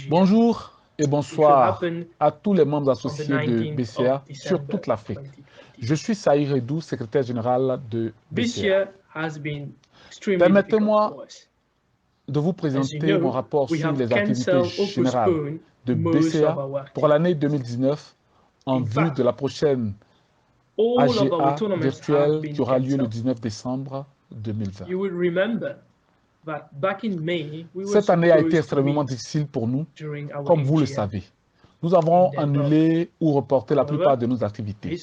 Bonjour et bonsoir à tous les membres associés de BCA sur toute l'Afrique. Je suis Saïd Redou, secrétaire général de BCA. Permettez-moi de vous présenter mon rapport sur les activités générales de BCA pour l'année 2019 en vue de la prochaine AGA virtuelle qui aura lieu le 19 décembre 2020. Cette année a été extrêmement difficile pour nous, comme vous le savez. Nous avons annulé ou reporté la plupart de nos activités.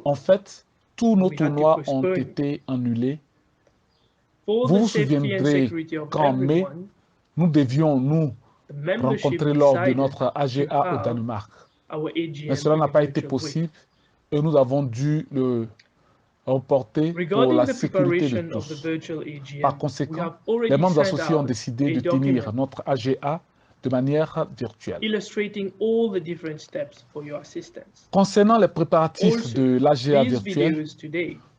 En fait, tous nos tournois ont été annulés. Vous vous souviendrez qu'en mai, nous devions nous rencontrer lors de notre AGA au Danemark. Mais cela n'a pas été possible et nous avons dû le reporter pour la sécurité de tous. Par conséquent, les membres associés ont décidé de tenir notre AGA de manière virtuelle. Concernant les préparatifs de l'AGA virtuelle,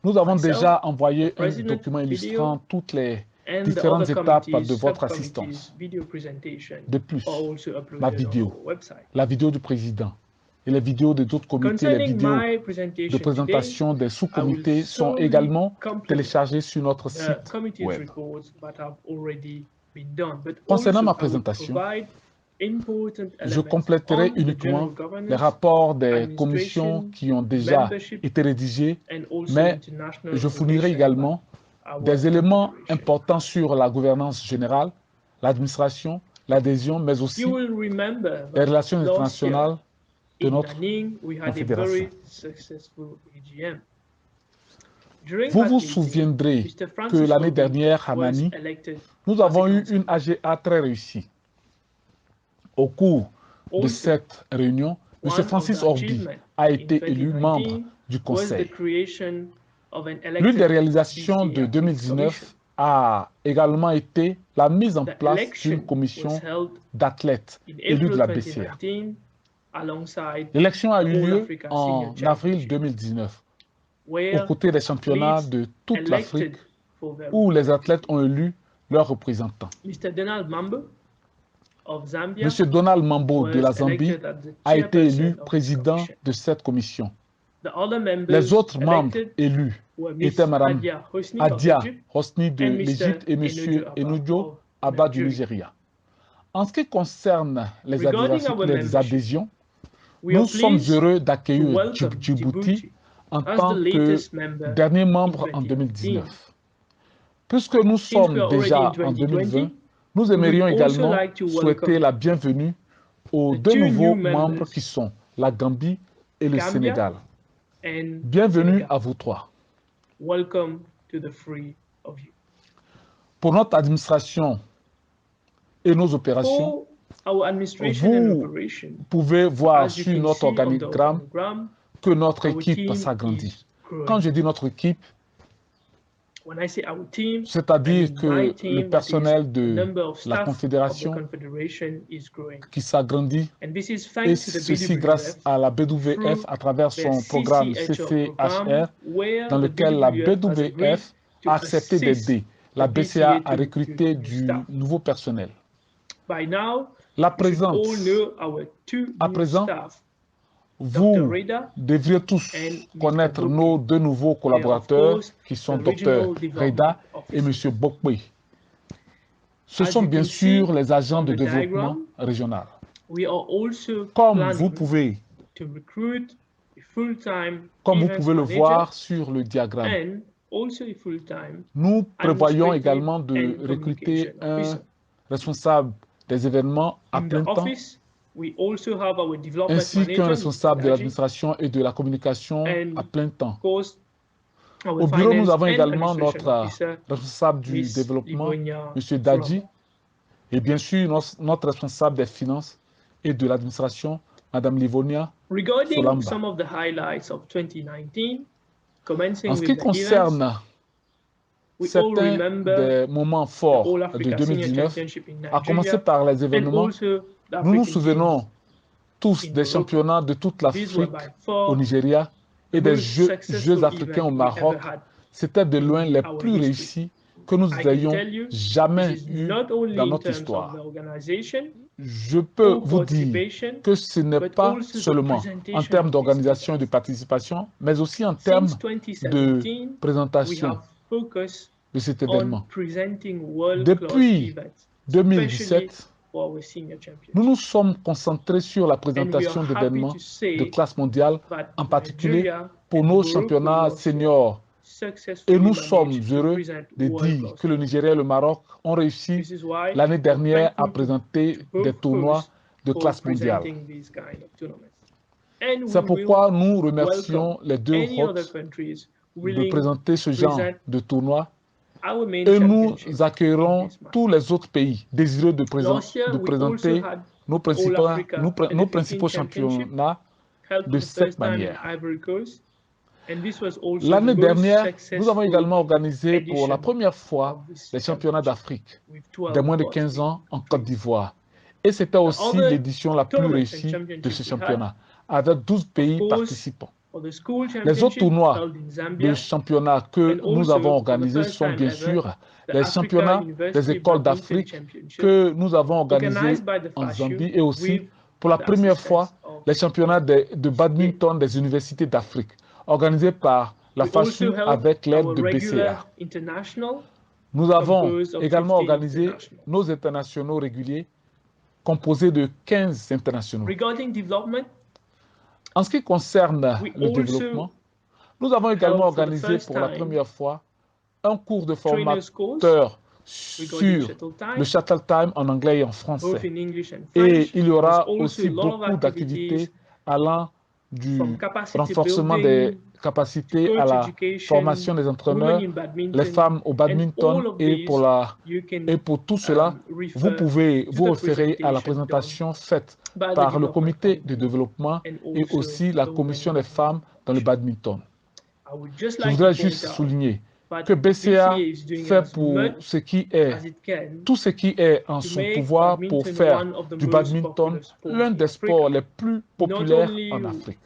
nous avons déjà envoyé un document illustrant toutes les différentes étapes de votre assistance. De plus, ma vidéo, la vidéo du président et les vidéos de d'autres comités, les vidéos de présentation des sous-comités sont également téléchargées sur notre site web. Concernant ma présentation, je compléterai uniquement les rapports des commissions qui ont déjà été rédigés, mais je fournirai également des éléments importants sur la gouvernance générale, l'administration, l'adhésion, mais aussi les relations internationales de notre confédération. Vous vous souviendrez que l'année dernière à Mani, nous avons eu une AGA très réussie. Au cours de cette réunion, M. Francis Orbi a été élu membre du Conseil. L'une des réalisations de 2019 a également été la mise en place d'une commission d'athlètes élus de la BCA. L'élection a eu lieu en avril 2019, aux côtés des championnats de toute l'Afrique, où les athlètes ont élu leurs représentants. M. Donald Mambo de la Zambie a été élu président de cette commission. Les autres membres élus étaient Mme Adia Hosni de l'Égypte et M. Enudjo Abba du Nigeria. En ce qui concerne les adhésions, nous sommes heureux d'accueillir Djibouti en tant que dernier membre en 2019. Puisque nous sommes déjà en 2020, nous aimerions également souhaiter la bienvenue aux deux nouveaux membres qui sont la Gambie et le Sénégal. Bienvenue à vous trois. Pour notre administration et nos opérations, vous pouvez voir sur notre organigramme que notre équipe s'agrandit. Quand je dis notre équipe, c'est-à-dire que le personnel de la Confédération qui s'agrandit, et ceci grâce à la BWF à travers son programme CCHR, dans lequel la BWF a accepté d'aider la BCA à recruter du nouveau personnel. À présent, vous devriez tous connaître nos deux nouveaux collaborateurs qui sont Dr Reda et M. Bokwe. Ce sont bien sûr les agents de développement régional. Comme vous pouvez le voir sur le diagramme, nous prévoyons également de recruter un responsable des événements à plein temps, ainsi qu'un responsable de l'administration et de la communication à plein temps. Au bureau, nous avons également notre responsable du développement, M. Dadji, et bien sûr notre responsable des finances et de l'administration, Mme Livonia Solamba. En ce qui concerne certains des moments forts de 2019, à commencer par les événements, nous nous souvenons tous des championnats de toute l'Afrique au Nigeria et des Jeux africains au Maroc. C'était de loin les plus réussis que nous ayons jamais eu dans notre histoire. Je peux vous dire que ce n'est pas seulement en termes d'organisation et de participation, mais aussi en termes de présentation de cet événement. Depuis 2017, nous nous sommes concentrés sur la présentation d'événements de classe mondiale, en particulier pour nos championnats seniors. Et nous sommes heureux de dire que le Nigeria et le Maroc ont réussi l'année dernière à présenter des tournois de classe mondiale. C'est pourquoi nous remercions les deux hôtes de présenter ce genre de tournoi et nous accueillerons tous les autres pays désireux de présenter nos principaux championnats de cette manière. L'année dernière, nous avons également organisé pour la première fois les championnats d'Afrique des moins de 15 ans en Côte d'Ivoire. Et c'était aussi l'édition la plus réussie de ce championnat, avec 12 pays participants. Les autres tournois de championnats que nous avons organisés sont bien sûr les championnats des écoles d'Afrique que nous avons organisés en Zambie et aussi, pour la première fois, les championnats de badminton des universités d'Afrique, organisés par la FASU avec l'aide de BCA. Nous avons également organisé nos internationaux réguliers, composés de 15 internationaux. En ce qui concerne le développement, nous avons également organisé pour la première fois un cours de formateur sur le Shuttle Time en anglais et en français. Et il y aura aussi beaucoup d'activités allant du renforcement des capacités à la formation des entraîneurs, les femmes au badminton et pour tout cela, vous pouvez vous référer à la présentation faite par le comité de développement et aussi la commission des femmes dans le badminton. Je voudrais juste souligner que BCA fait pour ce qui est, tout ce qui est en son pouvoir pour faire du badminton l'un des sports les plus populaires en Afrique.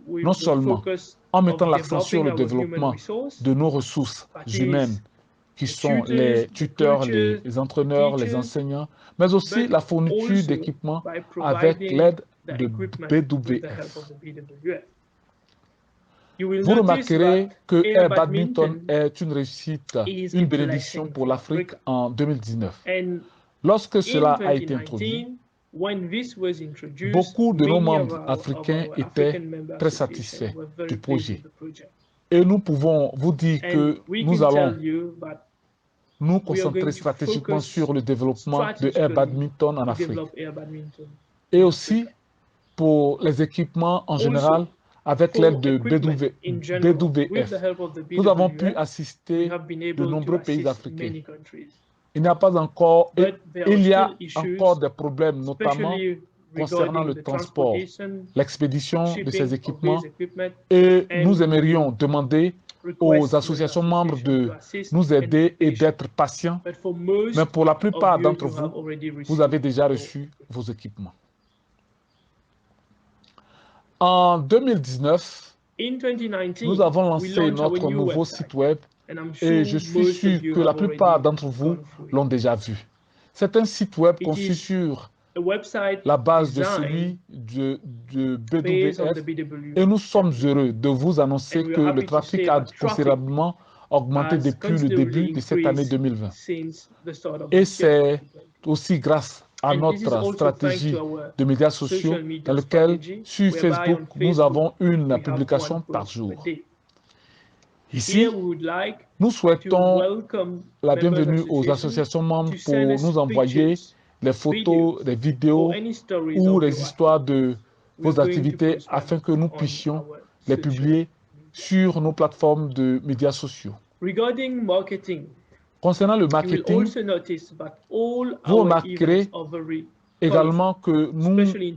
Non seulement en mettant l'accent sur le développement de nos ressources humaines, qui sont les tuteurs, les entraîneurs, les enseignants, mais aussi la fourniture d'équipements avec l'aide de BWF. Vous remarquerez que Air Badminton est une réussite, une bénédiction pour l'Afrique en 2019. Lorsque cela a été introduit, beaucoup de nos membres africains étaient très satisfaits du projet. Et nous pouvons vous dire que nous allons nous concentrer stratégiquement sur le développement de Air Badminton en Afrique. Et aussi pour les équipements en général, avec l'aide de BWF. Nous avons pu assister de nombreux pays africains. Il n'y a pas encore, il y a encore des problèmes, notamment concernant le transport, l'expédition de ces équipements, et nous aimerions demander aux associations membres de nous aider et d'être patients, mais pour la plupart d'entre vous, vous avez déjà reçu vos équipements. En 2019, nous avons lancé notre nouveau site web et je suis sûr que la plupart d'entre vous l'ont déjà vu. C'est un site web conçu sur la base de celui de BWF et nous sommes heureux de vous annoncer que le trafic a considérablement augmenté depuis le début de cette année 2020. Et c'est aussi grâce à notre stratégie de médias sociaux dans laquelle, sur Facebook, nous avons une publication par jour. Ici, nous souhaitons la bienvenue aux associations membres pour nous envoyer les photos, les vidéos ou les histoires de vos activités afin que nous puissions les publier sur nos plateformes de médias sociaux. Concernant le marketing, vous remarquerez également que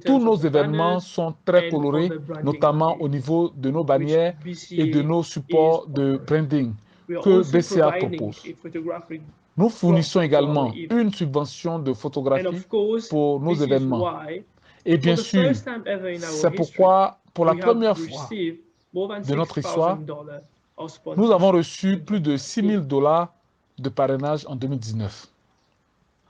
tous nos événements sont très colorés, notamment au niveau de nos bannières et de nos supports de branding que BCA propose. Nous fournissons également une subvention de photographie pour nos événements. Et bien sûr, c'est pourquoi, pour la première fois de notre histoire, nous avons reçu plus de $6 000 de parrainage en 2019.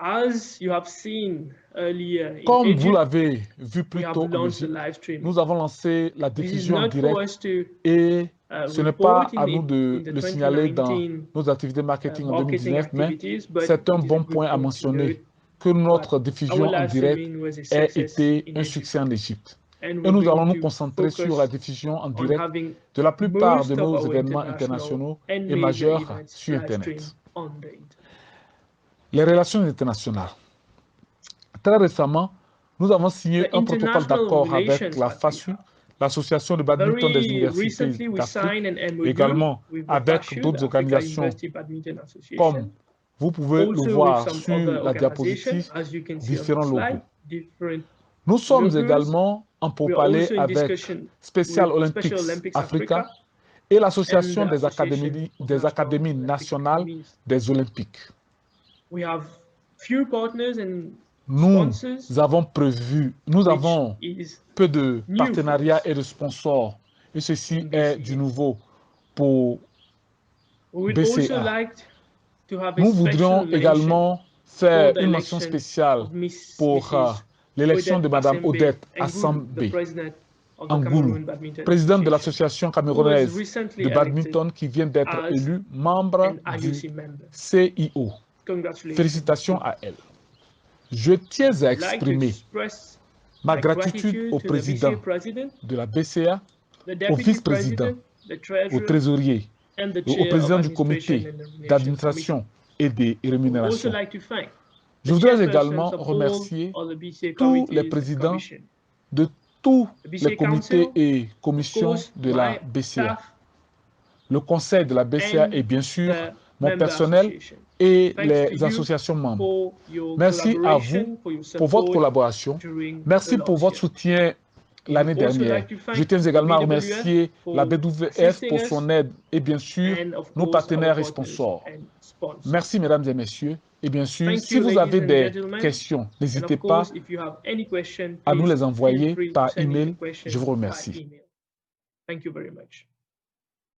As you have seen earlier in Comme vous Egypt, l'avez vu plus tôt en Égypte, nous avons lancé la diffusion en direct et ce n'est pas à nous de le signaler dans nos activités marketing en 2019, mais c'est un bon point à mentionner que notre diffusion en direct ait été un succès en Égypte. Et nous allons nous concentrer sur la diffusion en direct de la plupart de nos événements internationaux et majeurs sur Internet. Les relations internationales. Très récemment, nous avons signé un protocole d'accord avec la FASU, l'Association de badminton des universités d'Afrique, également avec d'autres organisations comme vous pouvez le voir sur la diapositive, différents logos. Nous sommes également en pourparlers avec Special Olympics Africa et l'Association des académies nationales des Olympiques. Nous avons peu de partenariats et de sponsors, et ceci est du nouveau pour BCA. Nous voudrions également faire une mention spéciale pour l'élection de Mme Odette Assambe Angoulou, présidente de l'Association camerounaise de badminton qui vient d'être élue membre du CIO. Félicitations à elle. Je tiens à exprimer ma gratitude au président de la BCA, au vice-président, au trésorier, au président du comité d'administration et des rémunérations. Je voudrais également remercier tous les présidents de tous les comités et commissions de la BCA, le conseil de la BCA et bien sûr mon personnel et les associations membres. Merci à vous pour votre collaboration. Merci pour votre soutien l'année dernière. Je tiens également à remercier la BWF pour son aide et bien sûr nos partenaires et sponsors. Merci mesdames et messieurs. Et bien sûr, si vous avez des questions, n'hésitez pas à nous les envoyer par email. Je vous remercie.